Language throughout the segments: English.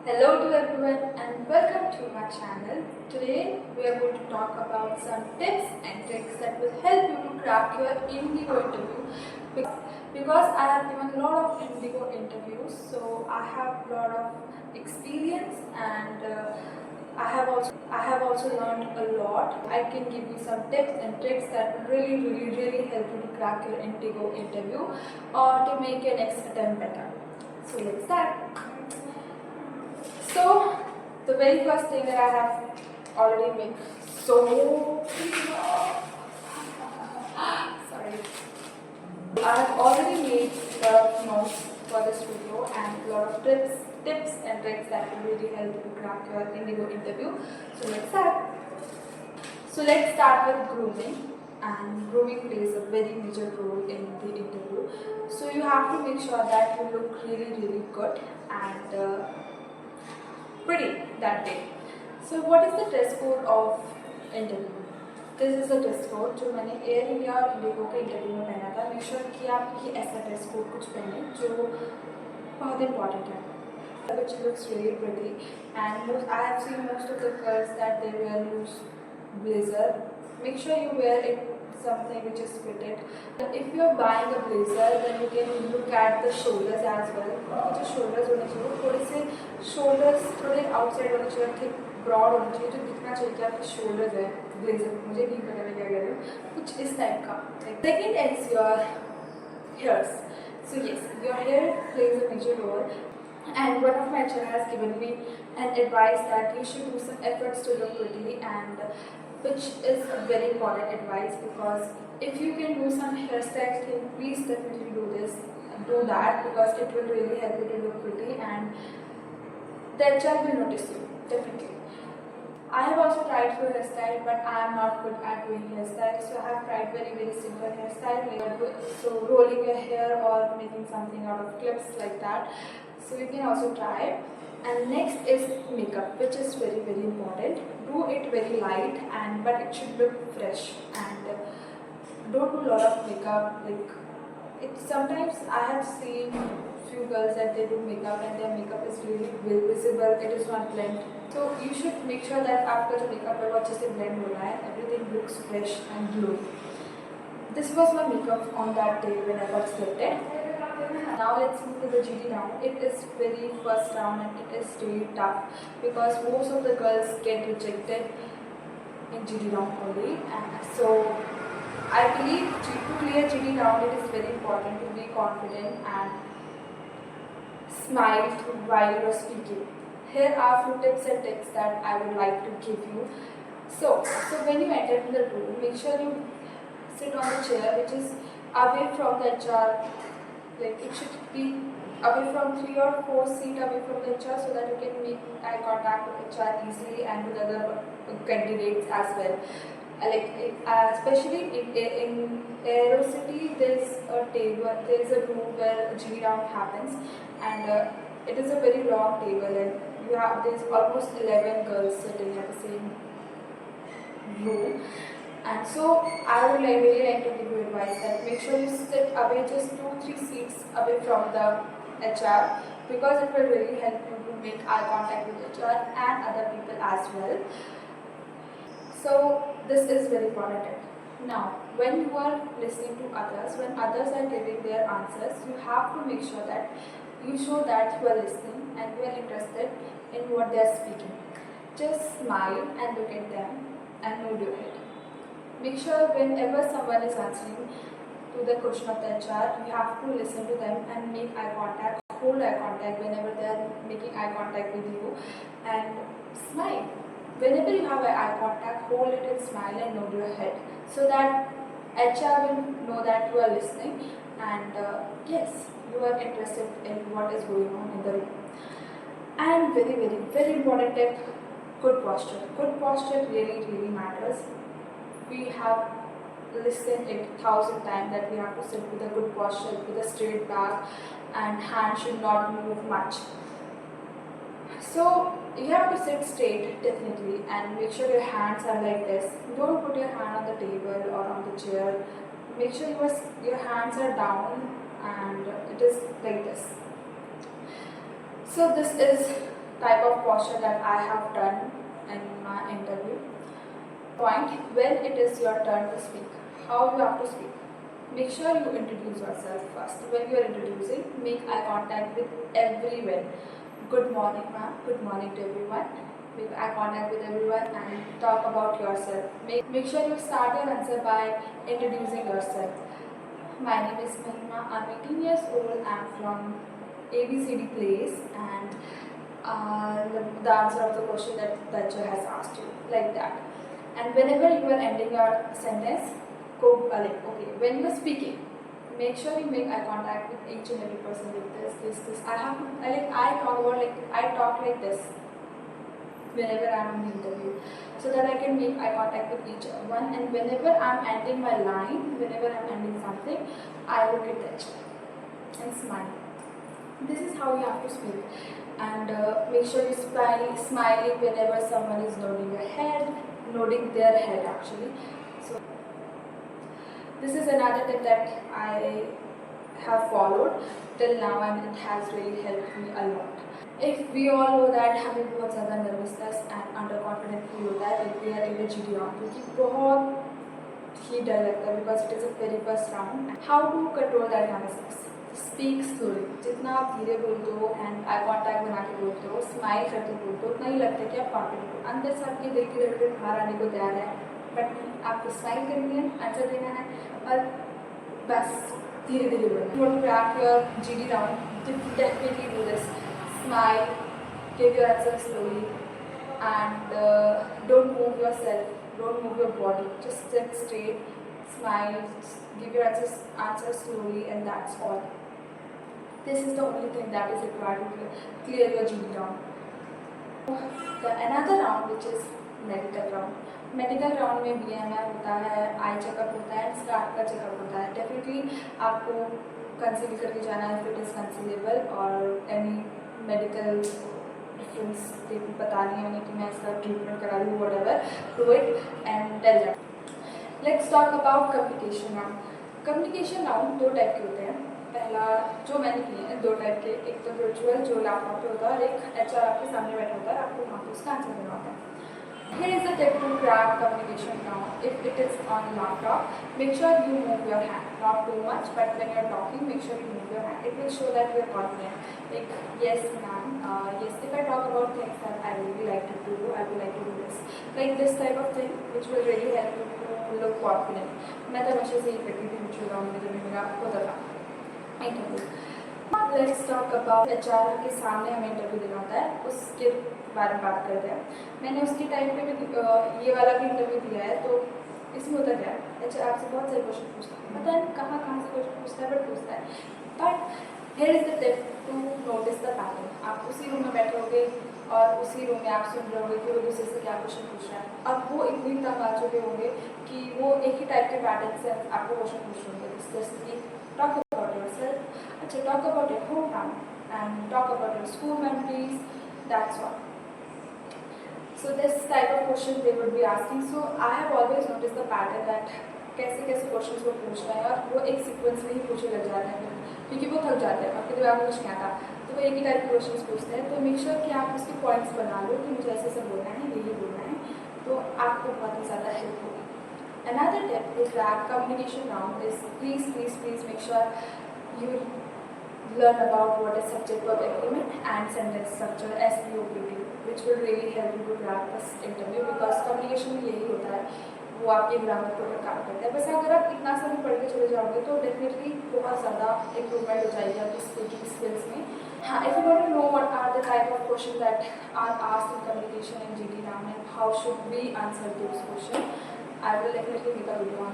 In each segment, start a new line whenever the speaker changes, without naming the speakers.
Hello to everyone and welcome to my channel. Today we are going to talk about some tips and tricks that will help you to crack your IndiGo interview because I have given a lot of IndiGo interviews, so I have a lot of experience and I have also learned a lot. I can give you some tips and tricks that will really help you to crack your IndiGo interview or to make your next attempt better. So let's start. So, the very first thing that I have already made sorry, I have already made a lot of notes for this video and a lot of tips and tricks that will really help you to crack your IndiGo interview. So let's start. So let's start with grooming. And grooming plays a very major role in the interview. So you have to make sure that you look really good and pretty that day. So what is the dress code of interview? This is the dress code जो मैंने air India और Indigo के interview में पहना था. Make sure कि आप ये ऐसा ड्रेस कोड कुछ पहने जो बहुत इम्पॉर्टेंट है. Which looks really pretty, and I have seen most of the girls that they wear loose blazer. Make sure you wear it something which is fitted. If you are buying a blazer, then you can look at the shoulders as well. जो shoulders होने चाहिए थोड़े से shoulders थोड़े outside होने चाहिए, thick broad होने चाहिए, जो दिखना चाहिए कि आपके shoulders है blazer. मुझे नहीं पता मैं क्या कह रही हूँ, कुछ इस type का. Second is your hairs. So yes, your hair plays a major role. And one of my HR has given me an advice that you should do some efforts to look pretty, and which is a very important advice because if you can do some hairstyle thing, please definitely do that because it will really help you to look pretty and the HR will notice you, definitely. I have also tried for hairstyle, but I am not good at doing hairstyle. So I have tried very simple hairstyle, so rolling your hair or making something out of clips like that. So you can also try. And next is makeup, which is very important. Do it very light but it should look fresh, and don't do a lot of makeup. Sometimes I have seen few girls that they do makeup and their makeup is really visible, it is not blend. So you should make sure that after the makeup है वो अच्छे से blend हो रहा है, everything looks fresh and glowing. This was my makeup on that day when I got selected. Now let's move to the GD round. It is very first round and it is really tough because most of the girls get rejected in GD round only, and so I believe to clear GD round it is very important to be confident and smile while you are speaking. Here are few tips and tricks that I would like to give you. So when you enter in the room, make sure you sit on the chair which is away from the HR. Like it should be away from 3 or 4 seats away from the HR so that you can make eye contact with HR easily and with other candidates as well. Especially in Aerocity, there's a room where GD round happens, and it is a very long table, and there's almost 11 girls sitting at the same room. And so I would really like to give you advice that make sure you sit away just 2-3 seats away from the HR because it will really help you to make eye contact with HR and other people as well. So this is very important. Now, when you are listening to others, when others are giving their answers, you have to make sure that you show that you are listening and you are interested in what they are speaking. Just smile and look at them and nod your head. Make sure whenever someone is answering to the question of the HR, you have to listen to them and make eye contact, hold eye contact whenever they are making eye contact with you, and smile. Whenever you have eye contact, hold it and smile and nod your head so that HR will know that you are listening and yes, you are interested in what is going on in the room. And very important tip, good posture. Good posture really matters. We have listened it 1,000 times that we have to sit with a good posture, with a straight back, and hands should not move much. So you have to sit straight definitely and make sure your hands are like this. Don't put your hand on the table or on the chair. Make sure your hands are down and it is like this. So this is type of posture that I have done in my interview. Point when it is your turn to speak, how you have to speak. Make sure you introduce yourself first. When you are introducing, make eye contact with everyone. Good morning, ma'am. Good morning to everyone. Make eye contact with everyone and talk about yourself. Make sure you start your answer by introducing yourself. My name is Mahima. I'm 18 years old. I'm from ABCD place, and the answer of the question that the judge has asked you, like that. And whenever you are ending your sentence, go like, okay, when you are speaking, make sure you make eye contact with each and every person with this. I talk like this whenever I am in the interview, so that I can make eye contact with each one. And whenever I am ending my line, whenever I am ending something, I look at it and smile. This is how you have to speak. And make sure you smiling whenever someone is nodding their head actually. So this is another tip that I have followed till now, and it has really helped me a lot. If we all know that हमें बहुत ज़्यादा nervousness and under confident feel होता है when we are in the GD round, क्योंकि बहुत ही डर लगता है because it is a very first round. How to control that nervousness? Speak slowly. जितना आप धीरे बोलते हो and eye contact बना के बोलते हो, smile करके बोलते हो, उतना ही लगता है कि आप confident हो. अंदर से आपके दिल की धड़कन बाहर आने को तैयार है, but आपको smile करनी है, आंसर देना है और बस धीरे धीरे बोलना. If you want to crack your GD round, definitely do this. Smile, give your answer slowly, and don't move yourself, don't move your body, just sit straight, smile, give your answer slowly, and that's all. This is the only thing that is required to clear your GD round. Another round, which is medical round. Medical round में BMI होता है, eye checkup होता है, scarf का checkup होता है. Definitely आपको conceal करके जाना है, फिट इज कंसीलेबल, और एनी मेडिकल डिफरेंस बतानी है उन्हें कि मैं इसका ट्रीटमेंट करा लूँ, whatever, do it and tell them. Let's talk about communication round. Communication round दो टाइप के होते हैं. पहला जो मैंने किए हैं दो टाइप के, एक तो वर्चुअल जो लैपटॉप पे होता है, और एक HR आपके सामने बैठा होता है, आपको वहाँ पर उसका आंसर देना होता है. Here is the tip to crack communication round. If it is on laptop, make sure you move your hand, not too much, but when you are talking, make sure you move your hand. It will show that you are confident. Like, yes ma'am, yes, if I talk about things that I really like to do, I would like to do this. Like this type of thing, which will really help you to look confident. मैं तो हमेशा से ही करती थी virtual round में, जब मेरा होता था interview. Let's talk about HR के सामने हमें इंटरव्यू देना होता है, उसके बारे में बात करते हैं. मैंने उसके टाइम पे भी ये वाला भी इंटरव्यू दिया है. तो इसमें होता क्या है, HR आपसे बहुत सारे क्वेश्चन पूछता है, पता है कहाँ से क्वेश्चन पूछता है, बट पूछता है. But here is the tip to notice the pattern. आप उसी रूम में बैठे होगे और उसी रूम में आप सुन रहे होंगे कि वो दूसरे से क्या क्वेश्चन पूछ रहा है. अब वो इतनी तंग आ चुके होंगे कि वो एक ही टाइप के पैटर्न से आपको क्वेश्चन पूछ रहे होंगे. जैसे कि टॉक अबाउट योरसेल्फ, अच्छा talk about your home town, and talk about your school memories, that's all. So this type of question they would be asking. So I have always noticed the pattern that कैसे कैसे questions वो पूछ रहे हैं, और वो एक sequence में ही पूछे लग जाते हैं क्योंकि वो थक जाते हैं, आपके दिमाग में कुछ नहीं आता, तो वो एक ही टाइप के क्वेश्चंस पूछते हैं. तो मेक श्योर कि आप उसके पॉइंट्स बना लो कि मुझे ऐसे ऐसे बोलना है, ये बोलना है, तो आपको बहुत ही ज़्यादा हेल्प होगी. Another tip is that communication round is please make sure you learn about what is subject verb agreement and sentence structure, SVOPT, which will really help you to crack this interview, because communication में यही होता है, वो आपके grammar के ऊपर काम करता है. बस अगर आप इतना सा भी पढ़ के चले जाओगे तो डेफिनेटली बहुत ज़्यादा इम्प्रूवमेंट हो जाएगी आपकी स्पीकिंग स्किल्स में. हाँ, if you want to know what are the type of questions that are asked in communication in GD round and how should we answer those questions, I will definitely make a video on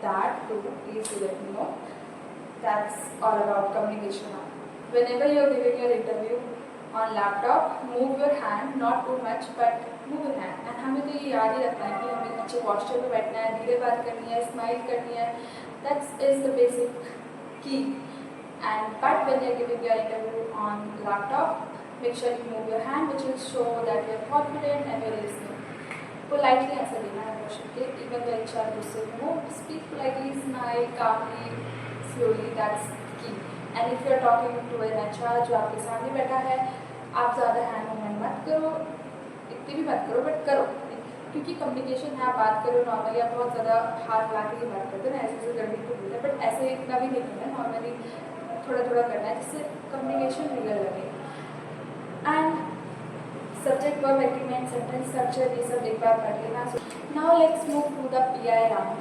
that too. Please do let me know. That's all about communication now. Whenever you are giving your interview on laptop, move your hand, not too much, but move your hand. And हमें तो ये याद ही रखना है कि हमें अच्छे posture पे बैठना है, धीरे बात करनी है, smile करनी है. That is the basic key. But when you are giving your interview on laptop, make sure you move your hand, which will show that you are confident and you are listening. Politely answer देना है question के, even though HR गुस्से में हो, speak politely, smile calmly, slowly. That's key. And if you are talking to an HR जो आपके सामने बैठा है, आप ज़्यादा हैंड मूवमेंट मत करो, इतनी भी मत करो, बट करो, क्योंकि कम्युनिकेशन है, आप बात करो नॉर्मली, आप बहुत ज़्यादा हाथ ला के ही बात करते हो ना, ऐसे गड़बड़ी तो होता है, बट ऐसे इतना भी नहीं करना है, नॉर्मली थोड़ा थोड़ा करना है जिससे कम्युनिकेशन रियल लगे। And subject verb agreement sentence structure ये सब एक बार पढ़ लेना। Now let's move to the PI round.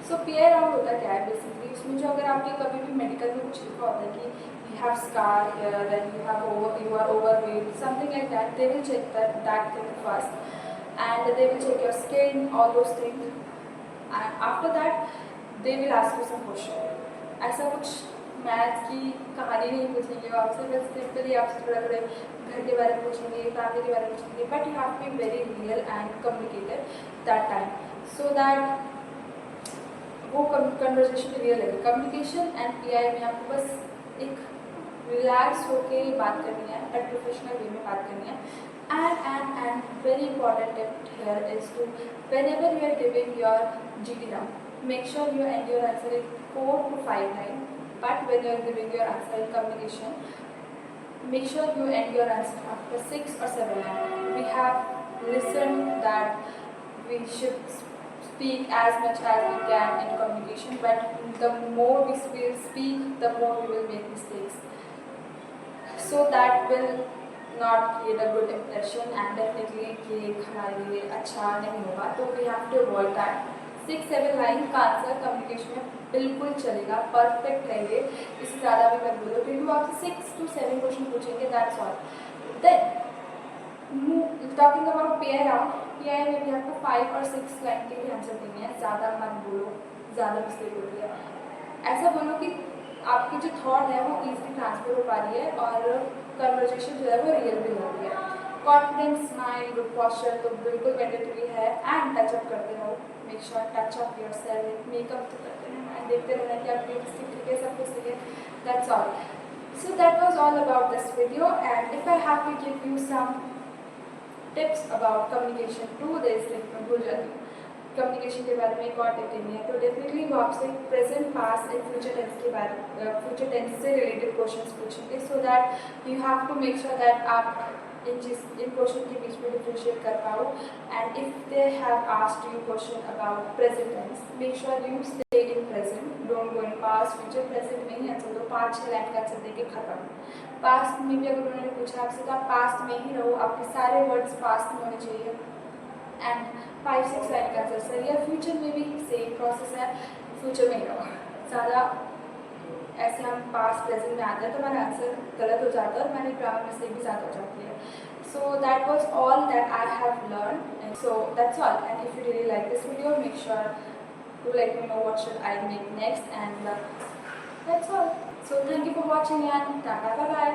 So PI round होता क्या है बेसिकली, उसमें जो अगर आपने कभी भी मेडिकल में कुछ लिखा होता है कि you have scar here and you are overweight, something like that, they will check that thing first and they will check your skin, all those things, and after that they will ask you some question। ऐसा कुछ math की कहानी नहीं पूछेंगे वो आपसे, बस simply आपसे थोड़ा थोड़ा घर के बारे में पूछेंगे, फैमिली के बारे में पूछेंगे, but you have to be very real and communicated that time so that वो कन्वर्जेशन रियल है। कम्युनिकेशन एंड पीआई में आपको बस एक रिलैक्स होके बात करनी है, बट प्रोफेशनल वे में बात करनी है। And very important tip here is to, whenever you are giving your GT round, make sure you end your answer in 4 to 5 lines. But when you are giving your answer in communication, make sure you end your answer after 6 or 7 lines. We have listened that we should speak as much as we can in communication, but the more we will speak, the more we will make mistakes. So that will not create a good impression and definitely ये हमारे लिए अच्छा नहीं होगा, तो we have to avoid that। 6-7 line का answer communication में बिल्कुल चलेगा, परफेक्ट रहेंगे, इससे ज़्यादा भी मत बोलो, क्योंकि वो आपसे 6 to 7 क्वेश्चन पूछेंगे, that's all. Then talking about PI round, PI में भी आपको 5 और 6 लाइन के भी आंसर देने हैं, ज़्यादा मत बोलो, ज़्यादा मिस्टेक होती है। ऐसा बोलो कि आपकी जो थॉट है वो इजीली ट्रांसफर हो पा रही है और कन्वर्जेशन जो है वो रियल भी हो रही है। कॉन्फिडेंस, स्माइल, गुड पॉस्चर तो बिल्कुल मैंडेटरी है, एंड टचअप करते रहो, make sure touch-up your self, makeup तो करते रहना एंड देखते रहना कि आपकी लिपस्टिक ठीक है, सब कुछ ठीक है, that's all. So that was all about this video, and if I have to give you some tips about communication to this, like मैं भूल जाती हूँ कम्युनिकेशन के बारे में एक और टिप देनी है, तो डेफिनेटली वो आपसे present, past and future tense के बारे, फ्यूचर टेंस से रिलेटेड क्वेश्चंस पूछेंगे, so that you have to make sure that आप इन क्वेश्चन के बीच में डिफ्रेंशिएट कर पाओ। And if they have asked you question about present tense, make sure you stay in present, don't go in past future. Present में ही answer दो, 5-6 लाइन का आंसर देके खत्म। पास्ट में भी अगर उन्होंने पूछा आपसे तो आप पास्ट में ही रहो, आपके सारे वर्ड्स पास्ट में होने चाहिए, एंड 5-6 लाइन का आंसर सर। या फ्यूचर में भी सेम प्रोसेस है, फ्यूचर में ही रहो, ज़्यादा ऐसे हम पास्ट प्रेजेंट में आते हैं तो हमारा आंसर गलत हो जाता है और हमारी ग्रामर मिस्टेक भी ज़्यादा हो जाती है। So that was all that I have learn, so that's all. And if you really like this video, make sure to let me know what should I make next, and that's all. So thank you for watching and tata, bye bye.